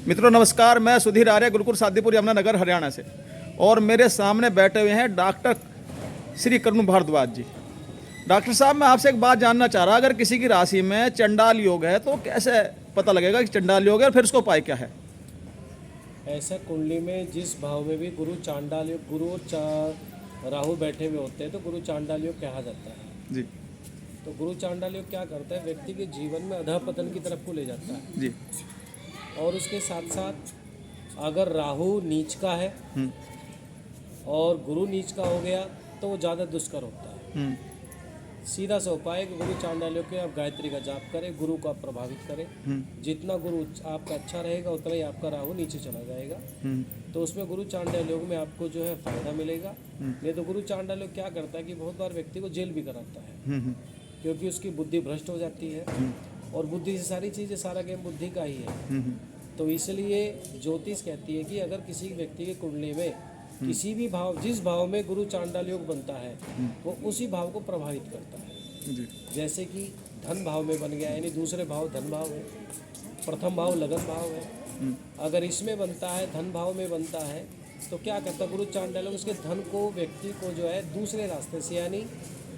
मित्रों नमस्कार, मैं सुधीर आर्य, गुरुकुल सादीपुर, यमुनानगर, हरियाणा से। और मेरे सामने बैठे हुए हैं डॉक्टर श्री करुण भारद्वाज जी। डॉक्टर साहब, मैं आपसे एक बात जानना चाह रहा, अगर किसी की राशि में चंडाल योग है तो कैसे पता लगेगा कि चंडाल योग है, और फिर उसका उपाय क्या है? ऐसा कुंडली में जिस भाव में भी गुरु चांडाल योग, गुरु और राहु बैठे हुए होते हैं तो गुरु चांडाल योग कहा जाता है जी तो गुरु चांडाल योग क्या करता है, व्यक्ति के जीवन में अधःपतन की तरफ को ले जाता है। जी। और उसके साथ साथ अगर राहु नीच का है और गुरु नीच का हो गया तो वो ज़्यादा दुष्कर होता है। सीधा सा उपाय है कि गुरु चांडाल योग के आप गायत्री का जाप करें, गुरु को आप प्रभावित करें। जितना गुरु आपका अच्छा रहेगा उतना ही आपका राहु नीचे चला जाएगा। तो उसमें गुरु चांडाल योग में आपको जो है फायदा मिलेगा। नहीं तो गुरु चांडाल योग क्या करता है कि बहुत बार व्यक्ति को जेल भी कराता है, क्योंकि उसकी बुद्धि भ्रष्ट हो जाती है। और बुद्धि से सारी चीज़ें, सारा गेम बुद्धि का ही है। तो इसलिए ज्योतिष कहती है कि अगर किसी व्यक्ति के कुंडली में किसी भी भाव, जिस भाव में गुरु चांडाल योग बनता है वो उसी भाव को प्रभावित करता है। जी। जैसे कि धन भाव में बन गया, यानी दूसरे भाव धन भाव है, प्रथम भाव लगन भाव है। अगर इसमें बनता है, धन भाव में बनता है, तो क्या करता है गुरु चांडाल योग, उसके धन को, व्यक्ति को जो है दूसरे रास्ते से, यानी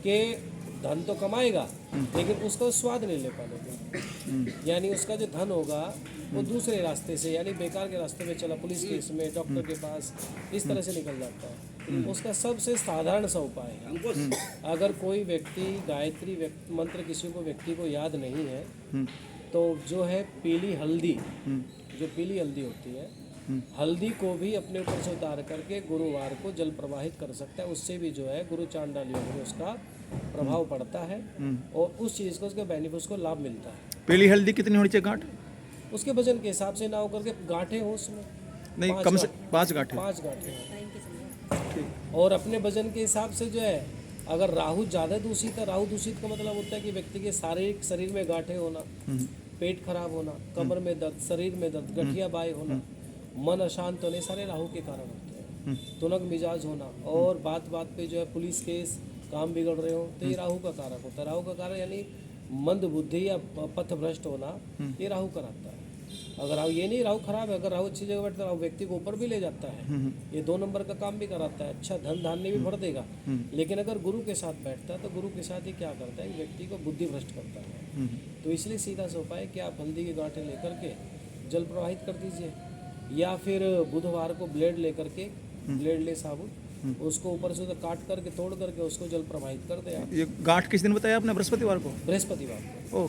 कि धन तो कमाएगा लेकिन उसका स्वाद नहीं ले पाएगा। यानी उसका जो धन होगा वो दूसरे रास्ते से, यानी बेकार के रास्ते में चला, पुलिस केस में, डॉक्टर के पास, इस तरह से निकल जाता है। उसका सबसे साधारण सा उपाय है, अगर कोई व्यक्ति गायत्री मंत्र किसी को व्यक्ति को याद नहीं है तो जो है पीली हल्दी, जो पीली हल्दी होती है, हल्दी को भी अपने ऊपर से उतार करके गुरुवार को जल प्रवाहित कर सकता है। उससे भी जो है गुरु चांडाल योग में उसका प्रभाव पड़ता है और उस चीज़ को, उसके बेनिफिट, उसको लाभ मिलता है। पीली हल्दी कितनी होनी चाहिए गांठ? उसके वजन के हिसाब से ना हो करके गांठें हो उसमें, नहीं, कम से 5 गांठें। 5 गांठें। और अपने वजन के हिसाब से जो है, अगर राहु ज़्यादा दूषित है, राहु दूषित का मतलब होता है कि व्यक्ति के शारीरिक शरीर में गांठें होना, पेट खराब होना, कमर में दर्द, शरीर में दर्द, गठिया बाय होना, मन अशांत होने, सारे राहु के कारण होते हैं। तुनक मिजाज होना, और बात बात पे जो है पुलिस केस, काम बिगड़ रहे हो, तो ये राहु का कारक होता है। राहु का कारण यानी मंद बुद्धि या पथ भ्रष्ट होना, ये राहु कराता है। अगर राहु, ये नहीं राहु खराब है, अगर राहु अच्छी जगह बैठता है राहु व्यक्ति को ऊपर भी ले जाता है, ये 2 नंबर का काम भी कराता है, अच्छा धन धान्य भी भर देगा। लेकिन अगर गुरु के साथ बैठता है तो गुरु के साथ ही क्या करता है, व्यक्ति को बुद्धि भ्रष्ट करता है। तो इसलिए सीधा सा उपाय है कि आप हल्दी की गांठें लेकर के जल प्रवाहित कर दीजिए, या फिर बुधवार को ब्लेड लेकर के, ब्लेड ले साबुत, उसको ऊपर से तो काट करके, तोड़ करके उसको जल प्रवाहित कर दे आप। ये गांठ किस दिन बताया आपने? बृहस्पतिवार को? बृहस्पतिवार को।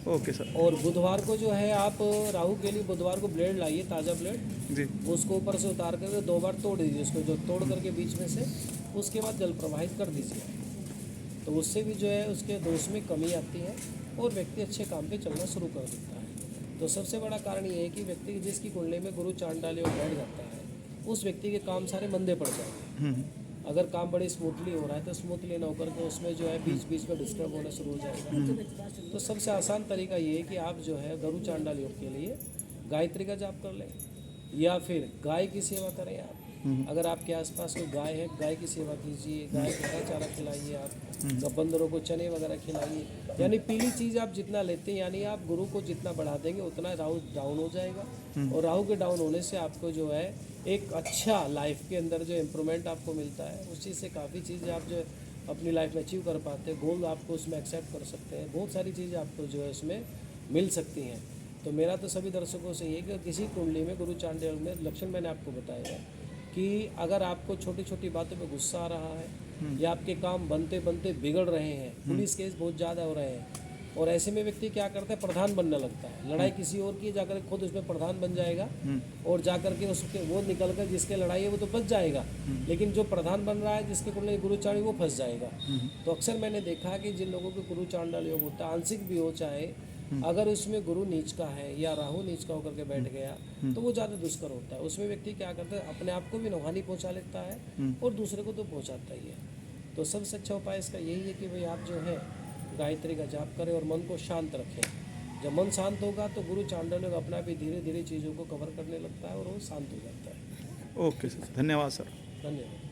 Okay sir. और बुधवार को जो है आप राहु के लिए बुधवार को ब्लेड लाइए, ताज़ा ब्लेड जी। उसको ऊपर से उतार करके 2 बार तोड़ दीजिए, उसको जो तोड़ करके बीच में से, उसके बाद जल प्रवाहित कर दीजिए। तो उससे भी जो है उसके दोष में कमी आती है और व्यक्ति अच्छे काम पे चलना शुरू कर देता है। तो सबसे बड़ा कारण ये है कि व्यक्ति जिसकी कुंडली में गुरु चांडाल योग बैठ जाता है, उस व्यक्ति के काम सारे मंदे पड़ जाएंगे। अगर काम बड़े स्मूथली हो रहा है तो स्मूथली ना होकर के उसमें जो है बीच बीच में डिस्टर्ब होना शुरू हो जाएगा। तो सबसे आसान तरीका ये है कि आप जो है गुरु चांडाल योग के लिए गायत्री का जाप कर लें, या फिर गाय की सेवा करें आप। अगर आपके आसपास कोई गाय है, गाय की सेवा कीजिए, गाय को हरा चारा खिलाइए, आप बंदरों को चने वगैरह खिलाइए। यानी पीली चीज़ आप जितना लेते हैं, यानी आप गुरु को जितना बढ़ा देंगे उतना राहु डाउन हो जाएगा। और राहु के डाउन होने से आपको जो है एक अच्छा लाइफ के अंदर जो इम्प्रूवमेंट आपको मिलता है, उस चीज़ से काफ़ी चीज़ें आप जो अपनी लाइफ में अचीव कर पाते हैं। गोल आपको उसमें एक्सेप्ट कर सकते हैं, बहुत सारी चीज़ें आपको जो है उसमें मिल सकती हैं। तो मेरा तो सभी दर्शकों से ये कि किसी कुंडली में गुरु चांडाल में लक्षण मैंने आपको बताया है कि अगर आपको छोटी छोटी बातों पे गुस्सा आ रहा है, या आपके काम बनते बनते बिगड़ रहे हैं, पुलिस केस बहुत ज़्यादा हो रहे हैं, और ऐसे में व्यक्ति क्या करता है, प्रधान बनने लगता है। लड़ाई किसी और की, जाकर खुद उसमें प्रधान बन जाएगा, और जाकर के उसके वो निकल कर जिसके लड़ाई है वो तो बच जाएगा, लेकिन जो प्रधान बन रहा है जिसके कुंडली गुरु चांडाल वो फंस जाएगा। तो अक्सर मैंने देखा कि जिन लोगों के गुरु चांडाल योग होता है, आंशिक भी हो चाहे, अगर उसमें गुरु नीच का है या राहु नीच का होकर के बैठ गया तो वो ज़्यादा दुष्कर होता है। उसमें व्यक्ति क्या करता है, अपने आप को भी हानि पहुंचा लेता है और दूसरे को तो पहुंचाता ही है। तो सबसे अच्छा उपाय इसका यही है कि भाई आप जो है गायत्री का जाप करें और मन को शांत रखें। जब मन शांत होगा तो गुरु चांडाल योग अपना भी धीरे धीरे चीज़ों को कवर करने लगता है और वो शांत हो जाता है। ओके सर, धन्यवाद सर। धन्यवाद।